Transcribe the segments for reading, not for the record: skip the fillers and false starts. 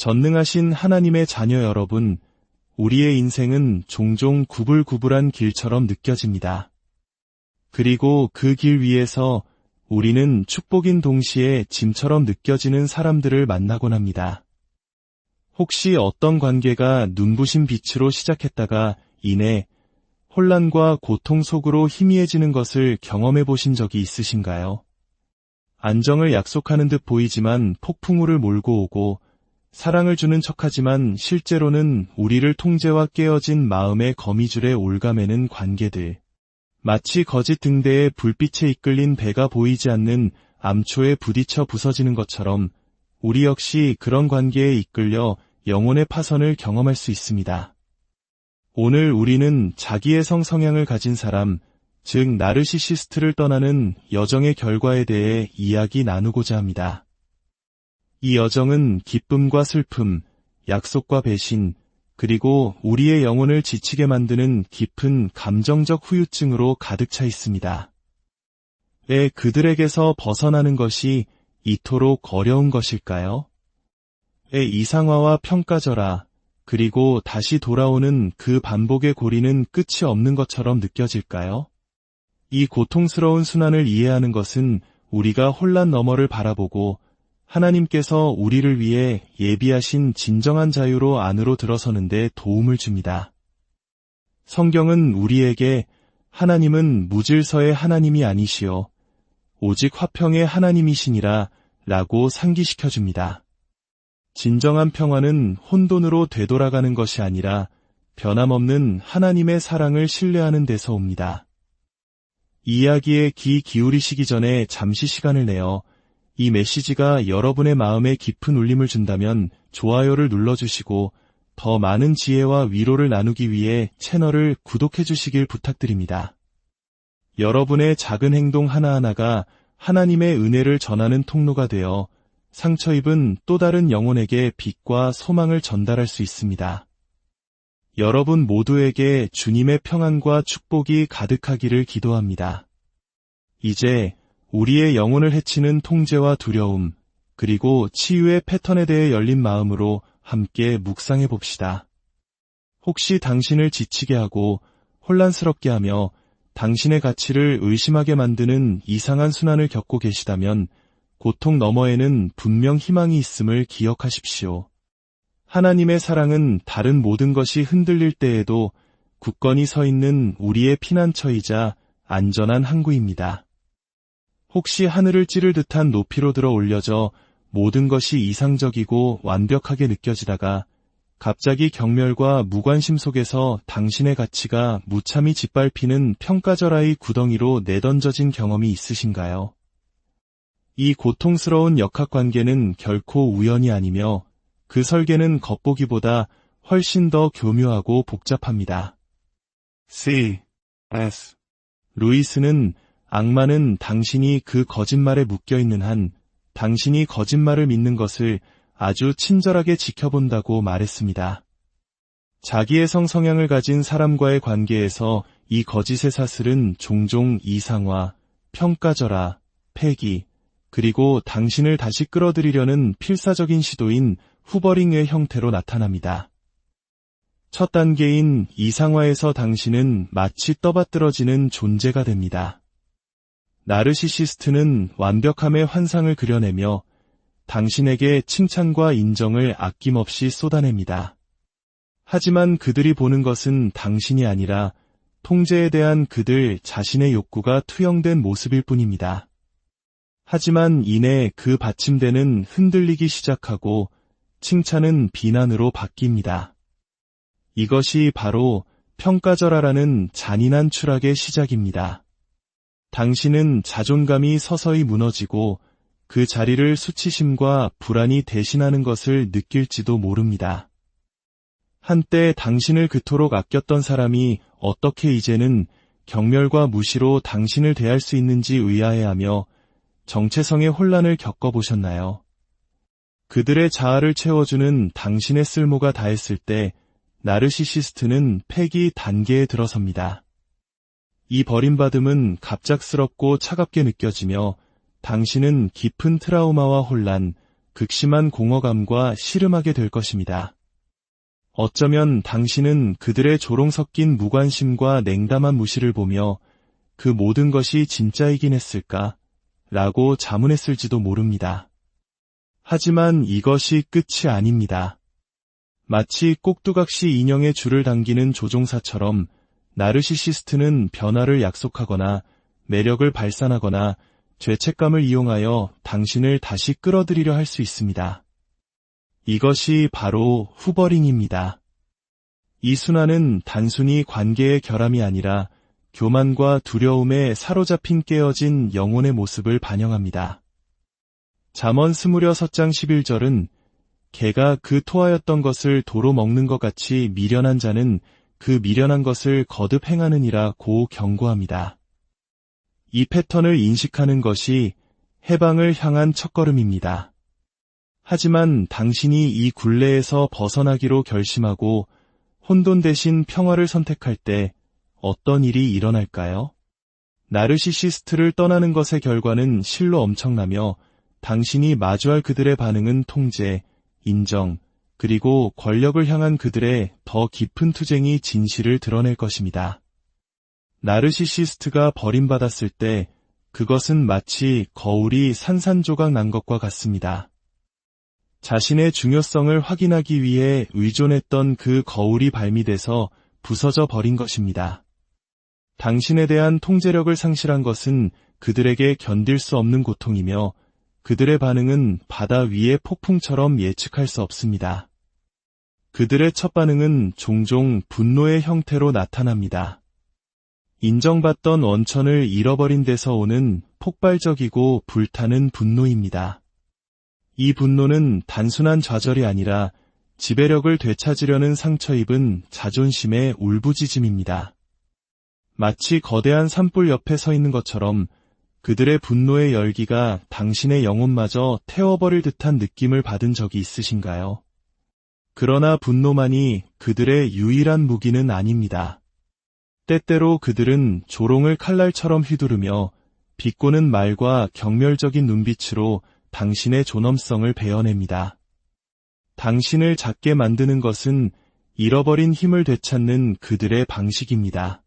전능하신 하나님의 자녀 여러분, 우리의 인생은 종종 구불구불한 길처럼 느껴집니다. 그리고 그 길 위에서 우리는 축복인 동시에 짐처럼 느껴지는 사람들을 만나곤 합니다. 혹시 어떤 관계가 눈부신 빛으로 시작했다가 이내 혼란과 고통 속으로 희미해지는 것을 경험해 보신 적이 있으신가요? 안정을 약속하는 듯 보이지만 폭풍우를 몰고 오고, 사랑을 주는 척하지만 실제로는 우리를 통제와 깨어진 마음의 거미줄에 올가매는 관계들. 마치 거짓 등대에 불빛에 이끌린 배가 보이지 않는 암초에 부딪혀 부서지는 것처럼 우리 역시 그런 관계에 이끌려 영혼의 파선을 경험할 수 있습니다. 오늘 우리는 자기애성 성향을 가진 사람, 즉 나르시시스트를 떠나는 여정의 결과에 대해 이야기 나누고자 합니다. 이 여정은 기쁨과 슬픔, 약속과 배신, 그리고 우리의 영혼을 지치게 만드는 깊은 감정적 후유증으로 가득 차 있습니다. 왜 그들에게서 벗어나는 것이 이토록 어려운 것일까요? 왜 이상화와 평가절하, 그리고 다시 돌아오는 그 반복의 고리는 끝이 없는 것처럼 느껴질까요? 이 고통스러운 순환을 이해하는 것은 우리가 혼란 너머를 바라보고 하나님께서 우리를 위해 예비하신 진정한 자유로 안으로 들어서는 데 도움을 줍니다. 성경은 우리에게 하나님은 무질서의 하나님이 아니시오 오직 화평의 하나님이시니라 라고 상기시켜줍니다. 진정한 평화는 혼돈으로 되돌아가는 것이 아니라 변함없는 하나님의 사랑을 신뢰하는 데서 옵니다. 이야기에 귀 기울이시기 전에 잠시 시간을 내어 이 메시지가 여러분의 마음에 깊은 울림을 준다면 좋아요를 눌러주시고 더 많은 지혜와 위로를 나누기 위해 채널을 구독해 주시길 부탁드립니다. 여러분의 작은 행동 하나하나가 하나님의 은혜를 전하는 통로가 되어 상처 입은 또 다른 영혼에게 빛과 소망을 전달할 수 있습니다. 여러분 모두에게 주님의 평안과 축복이 가득하기를 기도합니다. 이제 우리의 영혼을 해치는 통제와 두려움, 그리고 치유의 패턴에 대해 열린 마음으로 함께 묵상해 봅시다. 혹시 당신을 지치게 하고 혼란스럽게 하며 당신의 가치를 의심하게 만드는 이상한 순환을 겪고 계시다면 고통 너머에는 분명 희망이 있음을 기억하십시오. 하나님의 사랑은 다른 모든 것이 흔들릴 때에도 굳건히 서 있는 우리의 피난처이자 안전한 항구입니다. 혹시 하늘을 찌를 듯한 높이로 들어 올려져 모든 것이 이상적이고 완벽하게 느껴지다가 갑자기 경멸과 무관심 속에서 당신의 가치가 무참히 짓밟히는 평가절하의 구덩이로 내던져진 경험이 있으신가요? 이 고통스러운 역학관계는 결코 우연이 아니며 그 설계는 겉보기보다 훨씬 더 교묘하고 복잡합니다. C.S. 루이스는 악마는 당신이 그 거짓말에 묶여있는 한 당신이 거짓말을 믿는 것을 아주 친절하게 지켜본다고 말했습니다. 자기애성 성향을 가진 사람과의 관계에서 이 거짓의 사슬은 종종 이상화, 평가절하, 폐기, 그리고 당신을 다시 끌어들이려는 필사적인 시도인 후버링의 형태로 나타납니다. 첫 단계인 이상화에서 당신은 마치 떠받들어지는 존재가 됩니다. 나르시시스트는 완벽함의 환상을 그려내며 당신에게 칭찬과 인정을 아낌없이 쏟아냅니다. 하지만 그들이 보는 것은 당신이 아니라 통제에 대한 그들 자신의 욕구가 투영된 모습일 뿐입니다. 하지만 이내 그 받침대는 흔들리기 시작하고 칭찬은 비난으로 바뀝니다. 이것이 바로 평가절하라는 잔인한 추락의 시작입니다. 당신은 자존감이 서서히 무너지고 그 자리를 수치심과 불안이 대신하는 것을 느낄지도 모릅니다. 한때 당신을 그토록 아꼈던 사람이 어떻게 이제는 경멸과 무시로 당신을 대할 수 있는지 의아해하며 정체성의 혼란을 겪어보셨나요? 그들의 자아를 채워주는 당신의 쓸모가 다했을 때 나르시시스트는 폐기 단계에 들어섭니다. 이 버림받음은 갑작스럽고 차갑게 느껴지며 당신은 깊은 트라우마와 혼란, 극심한 공허감과 씨름하게 될 것입니다. 어쩌면 당신은 그들의 조롱 섞인 무관심과 냉담한 무시를 보며 그 모든 것이 진짜이긴 했을까? 라고 자문했을지도 모릅니다. 하지만 이것이 끝이 아닙니다. 마치 꼭두각시 인형의 줄을 당기는 조종사처럼 나르시시스트는 변화를 약속하거나 매력을 발산하거나 죄책감을 이용하여 당신을 다시 끌어들이려 할 수 있습니다. 이것이 바로 후버링입니다. 이 순환은 단순히 관계의 결함이 아니라 교만과 두려움에 사로잡힌 깨어진 영혼의 모습을 반영합니다. 잠언 26장 11절은 개가 그 토하였던 것을 도로 먹는 것 같이 미련한 자는 그 미련한 것을 거듭 행하느니라고 경고합니다. 이 패턴을 인식하는 것이 해방을 향한 첫걸음입니다. 하지만 당신이 이 굴레에서 벗어나기로 결심하고 혼돈 대신 평화를 선택할 때 어떤 일이 일어날까요? 나르시시스트를 떠나는 것의 결과는 실로 엄청나며 당신이 마주할 그들의 반응은 통제, 인정, 그리고 권력을 향한 그들의 더 깊은 투쟁이 진실을 드러낼 것입니다. 나르시시스트가 버림받았을 때 그것은 마치 거울이 산산조각 난 것과 같습니다. 자신의 중요성을 확인하기 위해 의존했던 그 거울이 발미돼서 부서져 버린 것입니다. 당신에 대한 통제력을 상실한 것은 그들에게 견딜 수 없는 고통이며 그들의 반응은 바다 위의 폭풍처럼 예측할 수 없습니다. 그들의 첫 반응은 종종 분노의 형태로 나타납니다. 인정받던 원천을 잃어버린 데서 오는 폭발적이고 불타는 분노입니다. 이 분노는 단순한 좌절이 아니라 지배력을 되찾으려는 상처 입은 자존심의 울부짖음입니다. 마치 거대한 산불 옆에 서 있는 것처럼 그들의 분노의 열기가 당신의 영혼마저 태워버릴 듯한 느낌을 받은 적이 있으신가요? 그러나 분노만이 그들의 유일한 무기는 아닙니다. 때때로 그들은 조롱을 칼날처럼 휘두르며 비꼬는 말과 경멸적인 눈빛으로 당신의 존엄성을 베어냅니다. 당신을 작게 만드는 것은 잃어버린 힘을 되찾는 그들의 방식입니다.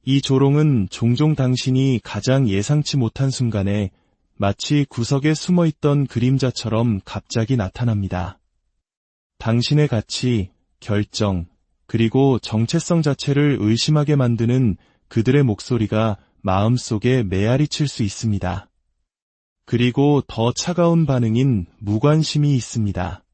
이 조롱은 종종 당신이 가장 예상치 못한 순간에 마치 구석에 숨어있던 그림자처럼 갑자기 나타납니다. 당신의 가치, 결정, 그리고 정체성 자체를 의심하게 만드는 그들의 목소리가 마음속에 메아리칠 수 있습니다. 그리고 더 차가운 반응인 무관심이 있습니다.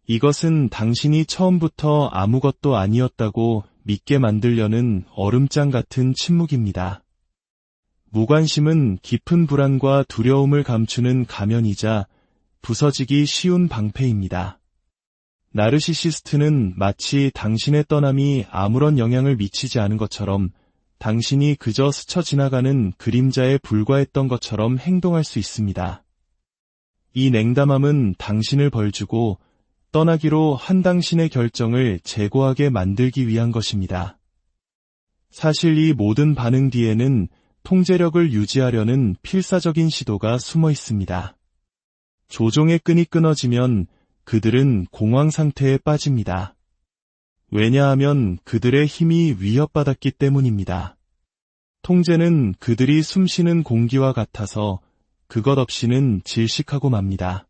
이것은 당신이 처음부터 아무것도 아니었다고 믿게 만들려는 얼음장 같은 침묵입니다. 무관심은 깊은 불안과 두려움을 감추는 가면이자 부서지기 쉬운 방패입니다. 나르시시스트는 마치 당신의 떠남이 아무런 영향을 미치지 않은 것처럼 당신이 그저 스쳐 지나가는 그림자에 불과했던 것처럼 행동할 수 있습니다. 이 냉담함은 당신을 벌주고 떠나기로 한 당신의 결정을 재고하게 만들기 위한 것입니다. 사실 이 모든 반응 뒤에는 통제력을 유지하려는 필사적인 시도가 숨어 있습니다. 조종의 끈이 끊어지면 그들은 공황 상태에 빠집니다. 왜냐하면 그들의 힘이 위협받았기 때문입니다. 통제는 그들이 숨쉬는 공기와 같아서 그것 없이는 질식하고 맙니다.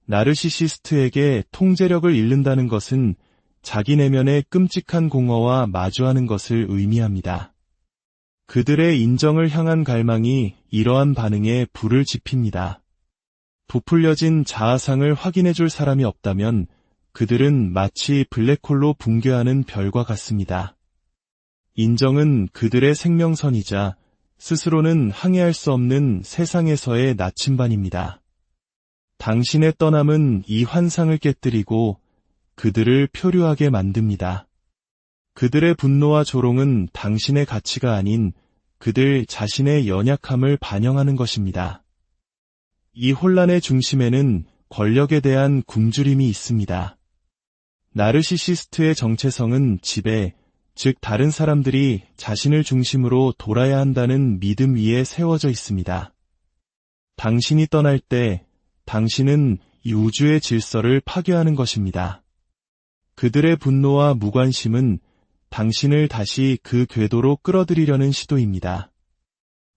나르시시스트에게 통제력을 잃는다는 것은 자기 내면의 끔찍한 공허와 마주하는 것을 의미합니다. 그들의 인정을 향한 갈망이 이러한 반응에 불을 지핍니다. 부풀려진 자아상을 확인해줄 사람이 없다면 그들은 마치 블랙홀로 붕괴하는 별과 같습니다. 인정은 그들의 생명선이자 스스로는 항해할 수 없는 세상에서의 나침반입니다. 당신의 떠남은 이 환상을 깨뜨리고 그들을 표류하게 만듭니다. 그들의 분노와 조롱은 당신의 가치가 아닌 그들 자신의 연약함을 반영하는 것입니다. 이 혼란의 중심에는 권력에 대한 굶주림이 있습니다. 나르시시스트의 정체성은 지배, 즉 다른 사람들이 자신을 중심으로 돌아야 한다는 믿음 위에 세워져 있습니다. 당신이 떠날 때 당신은 이 우주의 질서를 파괴하는 것입니다. 그들의 분노와 무관심은 당신을 다시 그 궤도로 끌어들이려는 시도입니다.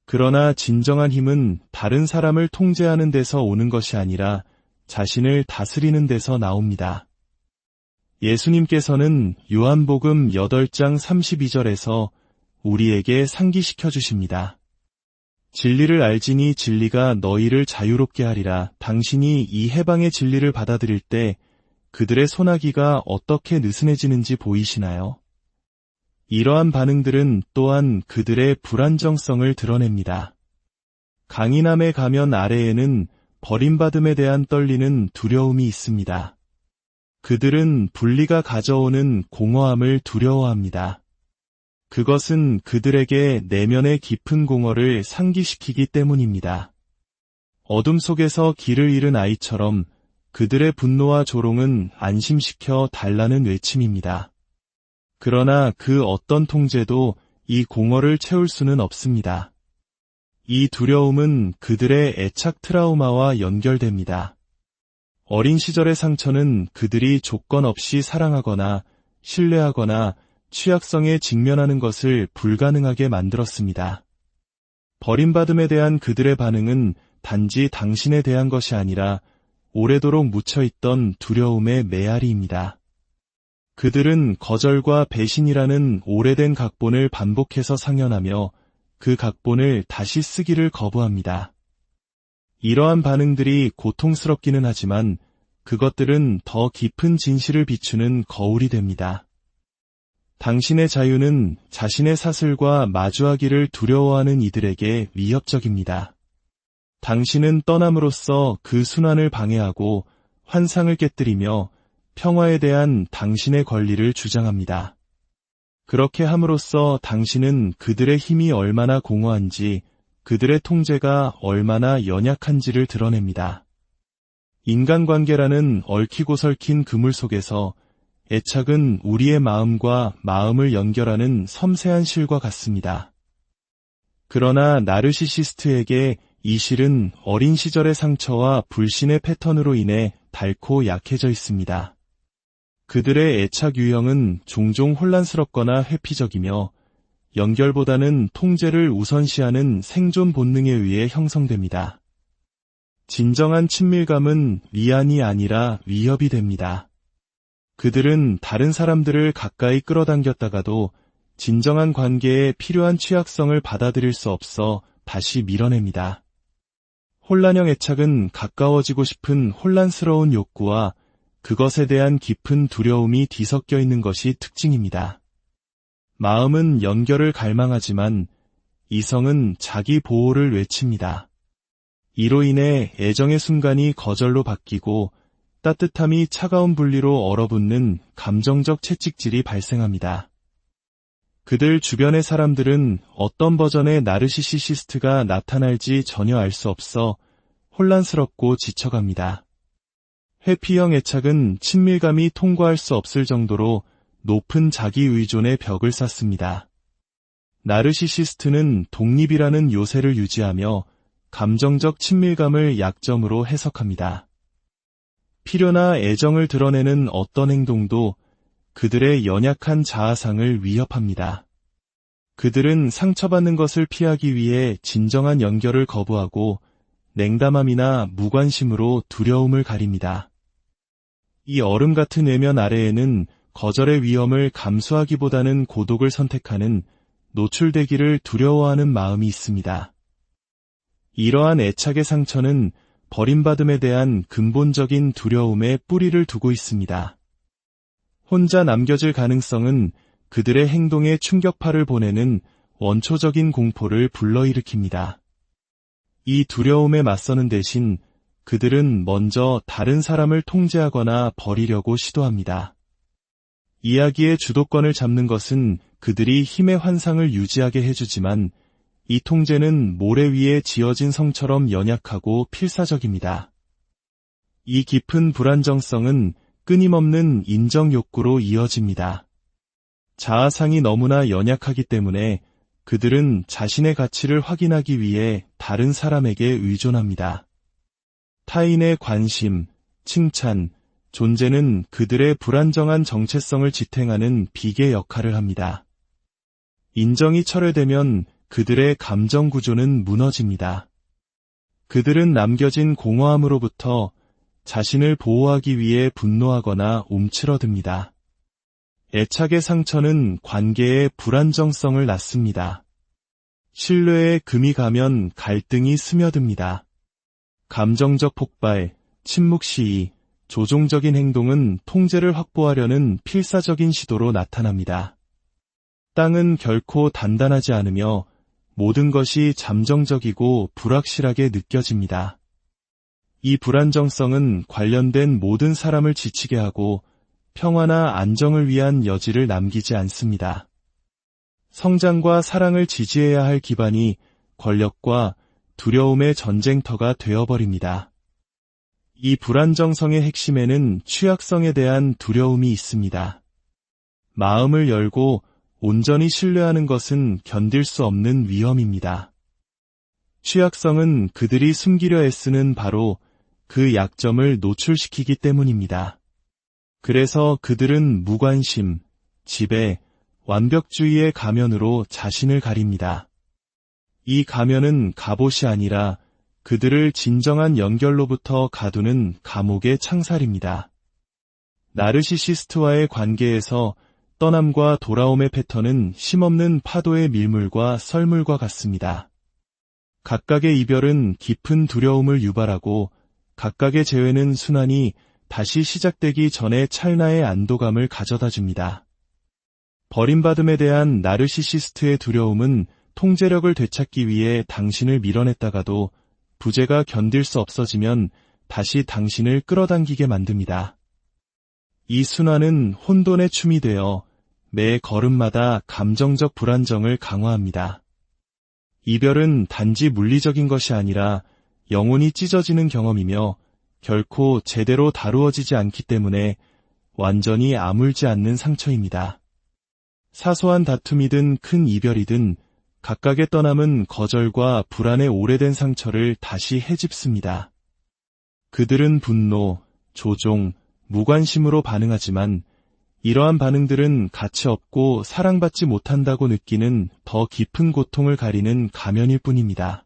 그러나 진정한 힘은 다른 사람을 통제하는 데서 오는 것이 아니라 자신을 다스리는 데서 나옵니다. 예수님께서는 요한복음 8장 32절에서 우리에게 상기시켜 주십니다. 진리를 알지니 진리가 너희를 자유롭게 하리라. 당신이 이 해방의 진리를 받아들일 때 그들의 소나기가 어떻게 느슨해지는지 보이시나요? 이러한 반응들은 또한 그들의 불안정성을 드러냅니다. 강인함의 가면 아래에는 버림받음에 대한 떨리는 두려움이 있습니다. 그들은 분리가 가져오는 공허함을 두려워합니다. 그것은 그들에게 내면의 깊은 공허를 상기시키기 때문입니다. 어둠 속에서 길을 잃은 아이처럼 그들의 분노와 조롱은 안심시켜 달라는 외침입니다. 그러나 그 어떤 통제도 이 공허를 채울 수는 없습니다. 이 두려움은 그들의 애착 트라우마와 연결됩니다. 어린 시절의 상처는 그들이 조건 없이 사랑하거나 신뢰하거나 취약성에 직면하는 것을 불가능하게 만들었습니다. 버림받음에 대한 그들의 반응은 단지 당신에 대한 것이 아니라 오래도록 묻혀있던 두려움의 메아리입니다. 그들은 거절과 배신이라는 오래된 각본을 반복해서 상연하며 그 각본을 다시 쓰기를 거부합니다. 이러한 반응들이 고통스럽기는 하지만 그것들은 더 깊은 진실을 비추는 거울이 됩니다. 당신의 자유는 자신의 사슬과 마주하기를 두려워하는 이들에게 위협적입니다. 당신은 떠남으로써 그 순환을 방해하고 환상을 깨뜨리며 평화에 대한 당신의 권리를 주장합니다. 그렇게 함으로써 당신은 그들의 힘이 얼마나 공허한지, 그들의 통제가 얼마나 연약한지를 드러냅니다. 인간관계라는 얽히고 설킨 그물 속에서 애착은 우리의 마음과 마음을 연결하는 섬세한 실과 같습니다. 그러나 나르시시스트에게 이 실은 어린 시절의 상처와 불신의 패턴으로 인해 닳고 약해져 있습니다. 그들의 애착 유형은 종종 혼란스럽거나 회피적이며 연결보다는 통제를 우선시하는 생존 본능에 의해 형성됩니다. 진정한 친밀감은 위안이 아니라 위협이 됩니다. 그들은 다른 사람들을 가까이 끌어당겼다가도 진정한 관계에 필요한 취약성을 받아들일 수 없어 다시 밀어냅니다. 혼란형 애착은 가까워지고 싶은 혼란스러운 욕구와 그것에 대한 깊은 두려움이 뒤섞여 있는 것이 특징입니다. 마음은 연결을 갈망하지만 이성은 자기 보호를 외칩니다. 이로 인해 애정의 순간이 거절로 바뀌고 따뜻함이 차가운 분리로 얼어붙는 감정적 채찍질이 발생합니다. 그들 주변의 사람들은 어떤 버전의 나르시시스트가 나타날지 전혀 알 수 없어 혼란스럽고 지쳐갑니다. 회피형 애착은 친밀감이 통과할 수 없을 정도로 높은 자기 의존의 벽을 쌓습니다. 나르시시스트는 독립이라는 요새를 유지하며 감정적 친밀감을 약점으로 해석합니다. 필요나 애정을 드러내는 어떤 행동도 그들의 연약한 자아상을 위협합니다. 그들은 상처받는 것을 피하기 위해 진정한 연결을 거부하고 냉담함이나 무관심으로 두려움을 가립니다. 이 얼음 같은 외면 아래에는 거절의 위험을 감수하기보다는 고독을 선택하는 노출되기를 두려워하는 마음이 있습니다. 이러한 애착의 상처는 버림받음에 대한 근본적인 두려움에 뿌리를 두고 있습니다. 혼자 남겨질 가능성은 그들의 행동에 충격파를 보내는 원초적인 공포를 불러일으킵니다. 이 두려움에 맞서는 대신 그들은 먼저 다른 사람을 통제하거나 버리려고 시도합니다. 이야기의 주도권을 잡는 것은 그들이 힘의 환상을 유지하게 해주지만 이 통제는 모래 위에 지어진 성처럼 연약하고 필사적입니다. 이 깊은 불안정성은 끊임없는 인정 욕구로 이어집니다. 자아상이 너무나 연약하기 때문에 그들은 자신의 가치를 확인하기 위해 다른 사람에게 의존합니다. 타인의 관심, 칭찬, 존재는 그들의 불안정한 정체성을 지탱하는 비계 역할을 합니다. 인정이 철회되면 그들의 감정 구조는 무너집니다. 그들은 남겨진 공허함으로부터 자신을 보호하기 위해 분노하거나 움츠러듭니다. 애착의 상처는 관계의 불안정성을 낳습니다. 신뢰에 금이 가면 갈등이 스며듭니다. 감정적 폭발, 침묵 시위, 조종적인 행동은 통제를 확보하려는 필사적인 시도로 나타납니다. 땅은 결코 단단하지 않으며 모든 것이 잠정적이고 불확실하게 느껴집니다. 이 불안정성은 관련된 모든 사람을 지치게 하고 평화나 안정을 위한 여지를 남기지 않습니다. 성장과 사랑을 지지해야 할 기반이 권력과 두려움의 전쟁터가 되어버립니다. 이 불안정성의 핵심에는 취약성에 대한 두려움이 있습니다. 마음을 열고 온전히 신뢰하는 것은 견딜 수 없는 위험입니다. 취약성은 그들이 숨기려 애쓰는 바로 그 약점을 노출시키기 때문입니다. 그래서 그들은 무관심, 지배, 완벽주의의 가면으로 자신을 가립니다. 이 가면은 갑옷이 아니라 그들을 진정한 연결로부터 가두는 감옥의 창살입니다. 나르시시스트와의 관계에서 떠남과 돌아옴의 패턴은 힘없는 파도의 밀물과 썰물과 같습니다. 각각의 이별은 깊은 두려움을 유발하고 각각의 재회는 순환이 다시 시작되기 전에 찰나의 안도감을 가져다 줍니다. 버림받음에 대한 나르시시스트의 두려움은 통제력을 되찾기 위해 당신을 밀어냈다가도 부재가 견딜 수 없어지면 다시 당신을 끌어당기게 만듭니다. 이 순환은 혼돈의 춤이 되어 매 걸음마다 감정적 불안정을 강화합니다. 이별은 단지 물리적인 것이 아니라 영혼이 찢어지는 경험이며 결코 제대로 다루어지지 않기 때문에 완전히 아물지 않는 상처입니다. 사소한 다툼이든 큰 이별이든 각각의 떠남은 거절과 불안의 오래된 상처를 다시 헤집습니다. 그들은 분노, 조종, 무관심으로 반응하지만 이러한 반응들은 가치 없고 사랑받지 못한다고 느끼는 더 깊은 고통을 가리는 가면일 뿐입니다.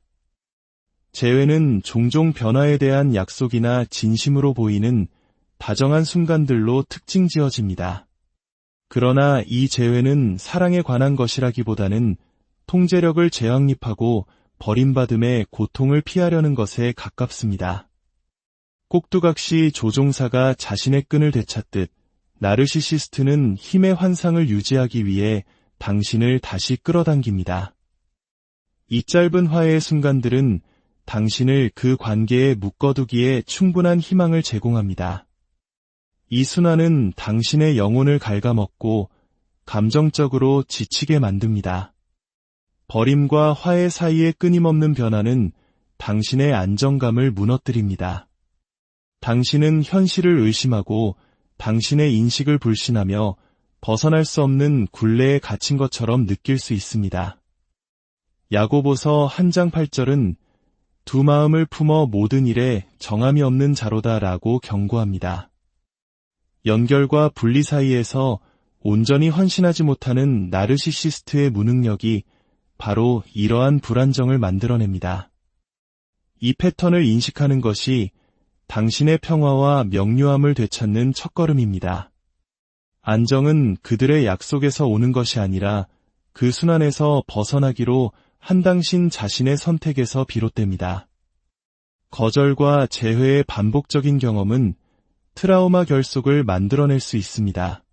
재회는 종종 변화에 대한 약속이나 진심으로 보이는 다정한 순간들로 특징 지어집니다. 그러나 이 재회는 사랑에 관한 것이라기보다는 통제력을 재확립하고 버림받음의 고통을 피하려는 것에 가깝습니다. 꼭두각시 조종사가 자신의 끈을 되찾듯 나르시시스트는 힘의 환상을 유지하기 위해 당신을 다시 끌어당깁니다. 이 짧은 화해의 순간들은 당신을 그 관계에 묶어두기에 충분한 희망을 제공합니다. 이 순환은 당신의 영혼을 갉아먹고 감정적으로 지치게 만듭니다. 버림과 화해 사이의 끊임없는 변화는 당신의 안정감을 무너뜨립니다. 당신은 현실을 의심하고 당신의 인식을 불신하며 벗어날 수 없는 굴레에 갇힌 것처럼 느낄 수 있습니다. 야고보서 1장 8절은 두 마음을 품어 모든 일에 정함이 없는 자로다라고 경고합니다. 연결과 분리 사이에서 온전히 헌신하지 못하는 나르시시스트의 무능력이 바로 이러한 불안정을 만들어냅니다. 이 패턴을 인식하는 것이 당신의 평화와 명료함을 되찾는 첫걸음입니다. 안정은 그들의 약속에서 오는 것이 아니라 그 순환에서 벗어나기로 한 당신 자신의 선택에서 비롯됩니다. 거절과 재회의 반복적인 경험은 트라우마 결속을 만들어낼 수 있습니다.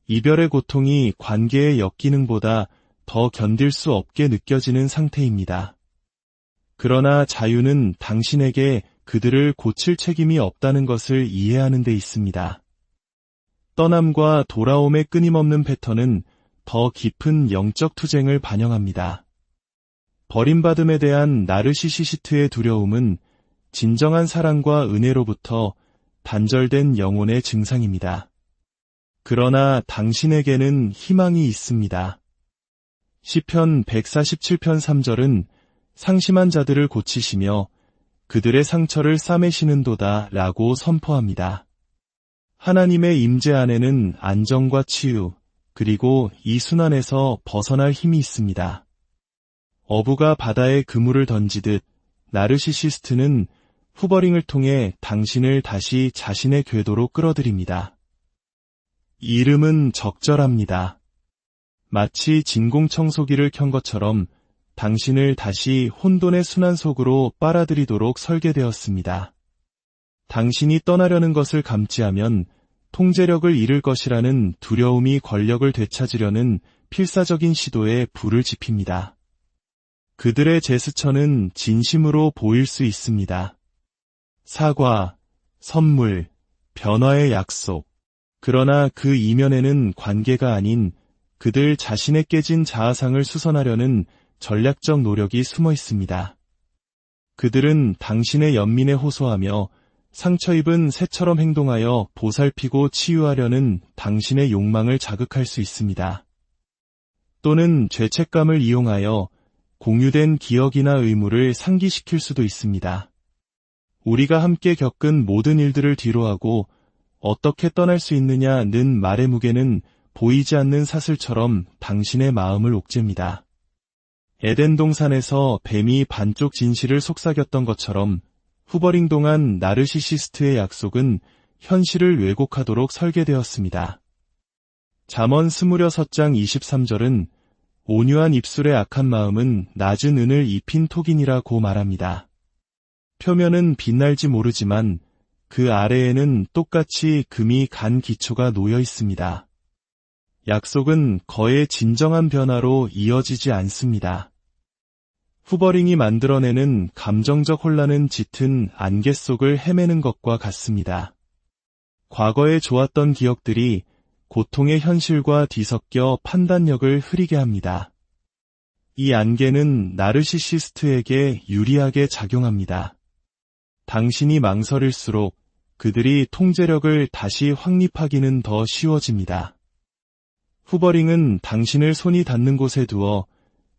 이별의 고통이 관계의 역기능보다 더 견딜 수 없게 느껴지는 상태입니다. 그러나 자유는 당신에게 그들을 고칠 책임이 없다는 것을 이해하는 데 있습니다. 떠남과 돌아옴의 끊임없는 패턴은 더 깊은 영적 투쟁을 반영합니다. 버림받음에 대한 나르시시스트의 두려움은 진정한 사랑과 은혜로부터 단절된 영혼의 증상입니다. 그러나 당신에게는 희망이 있습니다. 시편 147편 3절은 상심한 자들을 고치시며 그들의 상처를 싸매시는도다 라고 선포합니다. 하나님의 임재 안에는 안정과 치유, 그리고 이 순환에서 벗어날 힘이 있습니다. 어부가 바다에 그물을 던지듯 나르시시스트는 후버링을 통해 당신을 다시 자신의 궤도로 끌어들입니다. 이름은 적절합니다. 마치 진공청소기를 켠 것처럼 당신을 다시 혼돈의 순환 속으로 빨아들이도록 설계되었습니다. 당신이 떠나려는 것을 감지하면 통제력을 잃을 것이라는 두려움이 권력을 되찾으려는 필사적인 시도에 불을 지핍니다. 그들의 제스처는 진심으로 보일 수 있습니다. 사과, 선물, 변화의 약속. 그러나 그 이면에는 관계가 아닌 그들 자신의 깨진 자아상을 수선하려는 전략적 노력이 숨어 있습니다. 그들은 당신의 연민에 호소하며 상처 입은 새처럼 행동하여 보살피고 치유하려는 당신의 욕망을 자극할 수 있습니다. 또는 죄책감을 이용하여 공유된 기억이나 의무를 상기시킬 수도 있습니다. 우리가 함께 겪은 모든 일들을 뒤로하고 어떻게 떠날 수 있느냐는 말의 무게는 보이지 않는 사슬처럼 당신의 마음을 옥죄입니다. 에덴 동산에서 뱀이 반쪽 진실을 속삭였던 것처럼 후버링 동안 나르시시스트의 약속은 현실을 왜곡하도록 설계되었습니다. 잠언 26장 23절은 온유한 입술의 악한 마음은 낮은 은을 입힌 톡이니라고 말합니다. 표면은 빛날지 모르지만 그 아래에는 똑같이 금이 간 기초가 놓여 있습니다. 약속은 거의 진정한 변화로 이어지지 않습니다. 후버링이 만들어내는 감정적 혼란은 짙은 안개 속을 헤매는 것과 같습니다. 과거에 좋았던 기억들이 고통의 현실과 뒤섞여 판단력을 흐리게 합니다. 이 안개는 나르시시스트에게 유리하게 작용합니다. 당신이 망설일수록 그들이 통제력을 다시 확립하기는 더 쉬워집니다. 후버링은 당신을 손이 닿는 곳에 두어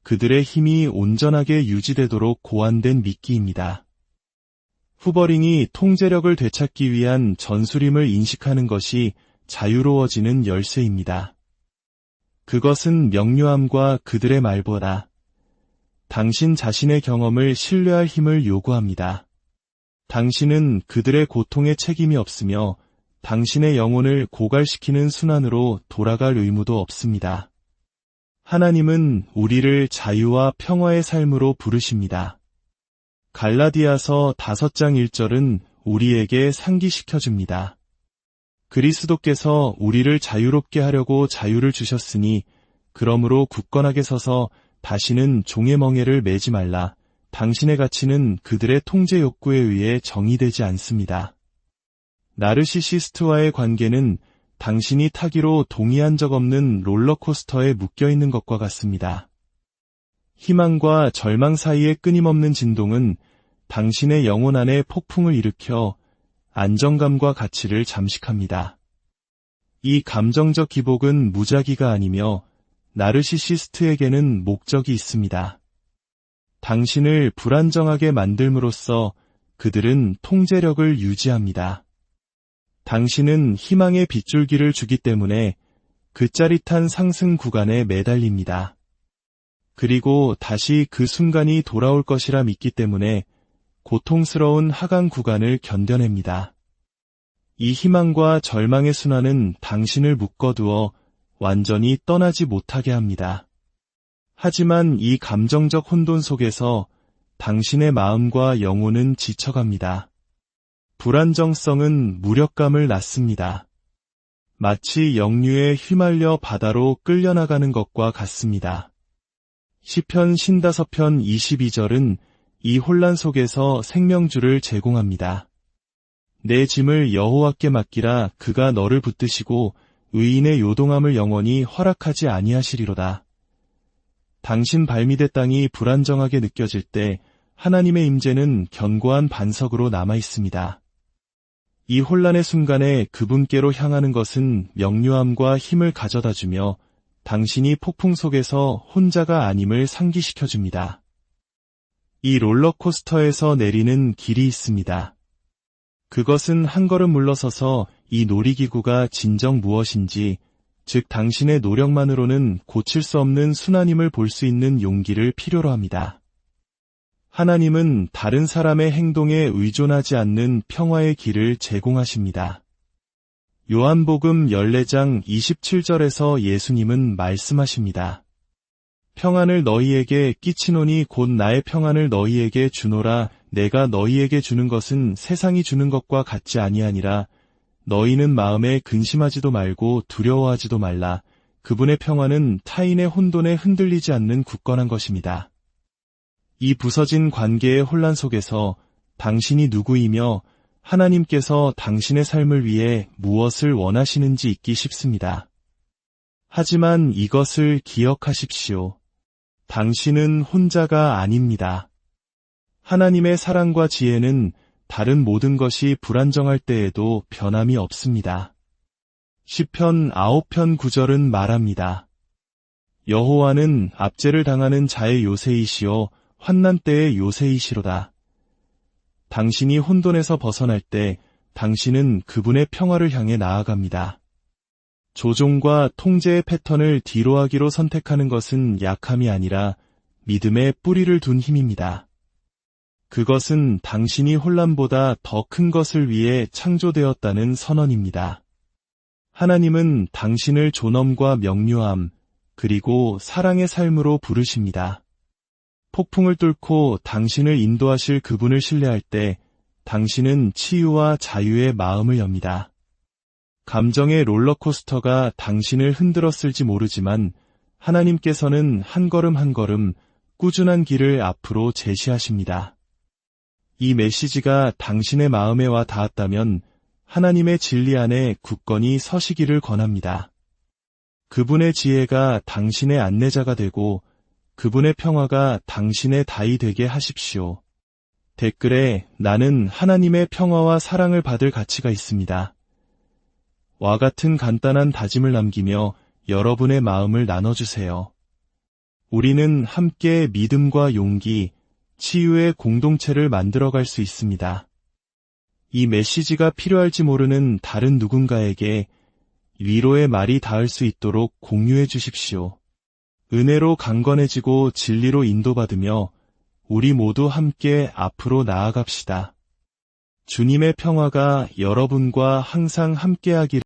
그들의 힘이 온전하게 유지되도록 고안된 미끼입니다. 후버링이 통제력을 되찾기 위한 전술임을 인식하는 것이 자유로워지는 열쇠입니다. 그것은 명료함과 그들의 말보다 당신 자신의 경험을 신뢰할 힘을 요구합니다. 당신은 그들의 고통에 책임이 없으며 당신의 영혼을 고갈시키는 순환으로 돌아갈 의무도 없습니다. 하나님은 우리를 자유와 평화의 삶으로 부르십니다. 갈라디아서 5장 1절은 우리에게 상기시켜줍니다. 그리스도께서 우리를 자유롭게 하려고 자유를 주셨으니 그러므로 굳건하게 서서 다시는 종의 멍에를 매지 말라. 당신의 가치는 그들의 통제 욕구에 의해 정의되지 않습니다. 나르시시스트와의 관계는 당신이 타기로 동의한 적 없는 롤러코스터에 묶여있는 것과 같습니다. 희망과 절망 사이의 끊임없는 진동은 당신의 영혼 안에 폭풍을 일으켜 안정감과 가치를 잠식합니다. 이 감정적 기복은 무작위가 아니며 나르시시스트에게는 목적이 있습니다. 당신을 불안정하게 만들므로써 그들은 통제력을 유지합니다. 당신은 희망의 빗줄기를 주기 때문에 그 짜릿한 상승 구간에 매달립니다. 그리고 다시 그 순간이 돌아올 것이라 믿기 때문에 고통스러운 하강 구간을 견뎌냅니다. 이 희망과 절망의 순환은 당신을 묶어두어 완전히 떠나지 못하게 합니다. 하지만 이 감정적 혼돈 속에서 당신의 마음과 영혼은 지쳐갑니다. 불안정성은 무력감을 낳습니다. 마치 역류에 휘말려 바다로 끌려나가는 것과 같습니다. 시편 55편 22절은 이 혼란 속에서 생명줄을 제공합니다. 내 짐을 여호와께 맡기라. 그가 너를 붙드시고 의인의 요동함을 영원히 허락하지 아니하시리로다. 당신 발밑의 땅이 불안정하게 느껴질 때 하나님의 임재는 견고한 반석으로 남아 있습니다. 이 혼란의 순간에 그분께로 향하는 것은 명료함과 힘을 가져다주며 당신이 폭풍 속에서 혼자가 아님을 상기시켜줍니다. 이 롤러코스터에서 내리는 길이 있습니다. 그것은 한 걸음 물러서서 이 놀이기구가 진정 무엇인지, 즉 당신의 노력만으로는 고칠 수 없는 순환임을 볼 수 있는 용기를 필요로 합니다. 하나님은 다른 사람의 행동에 의존하지 않는 평화의 길을 제공하십니다. 요한복음 14장 27절에서 예수님은 말씀하십니다. 평안을 너희에게 끼치노니 곧 나의 평안을 너희에게 주노라. 내가 너희에게 주는 것은 세상이 주는 것과 같지 아니하니라. 너희는 마음에 근심하지도 말고 두려워하지도 말라. 그분의 평안은 타인의 혼돈에 흔들리지 않는 굳건한 것입니다. 이 부서진 관계의 혼란 속에서 당신이 누구이며 하나님께서 당신의 삶을 위해 무엇을 원하시는지 잊기 쉽습니다. 하지만 이것을 기억하십시오. 당신은 혼자가 아닙니다. 하나님의 사랑과 지혜는 다른 모든 것이 불안정할 때에도 변함이 없습니다. 시편 9편 9절은 말합니다. 여호와는 압제를 당하는 자의 요새이시요 환난 때의 요새이시로다. 당신이 혼돈에서 벗어날 때 당신은 그분의 평화를 향해 나아갑니다. 조종과 통제의 패턴을 뒤로하기로 선택하는 것은 약함이 아니라 믿음의 뿌리를 둔 힘입니다. 그것은 당신이 혼란보다 더 큰 것을 위해 창조되었다는 선언입니다. 하나님은 당신을 존엄과 명료함, 그리고 사랑의 삶으로 부르십니다. 폭풍을 뚫고 당신을 인도하실 그분을 신뢰할 때 당신은 치유와 자유의 마음을 엽니다. 감정의 롤러코스터가 당신을 흔들었을지 모르지만 하나님께서는 한 걸음 한 걸음 꾸준한 길을 앞으로 제시하십니다. 이 메시지가 당신의 마음에 와 닿았다면 하나님의 진리 안에 굳건히 서시기를 권합니다. 그분의 지혜가 당신의 안내자가 되고 그분의 평화가 당신의 다이 되게 하십시오. 댓글에 나는 하나님의 평화와 사랑을 받을 가치가 있습니다. 와 같은 간단한 다짐을 남기며 여러분의 마음을 나눠주세요. 우리는 함께 믿음과 용기, 치유의 공동체를 만들어갈 수 있습니다. 이 메시지가 필요할지 모르는 다른 누군가에게 위로의 말이 닿을 수 있도록 공유해 주십시오. 은혜로 강건해지고 진리로 인도받으며 우리 모두 함께 앞으로 나아갑시다. 주님의 평화가 여러분과 항상 함께하기를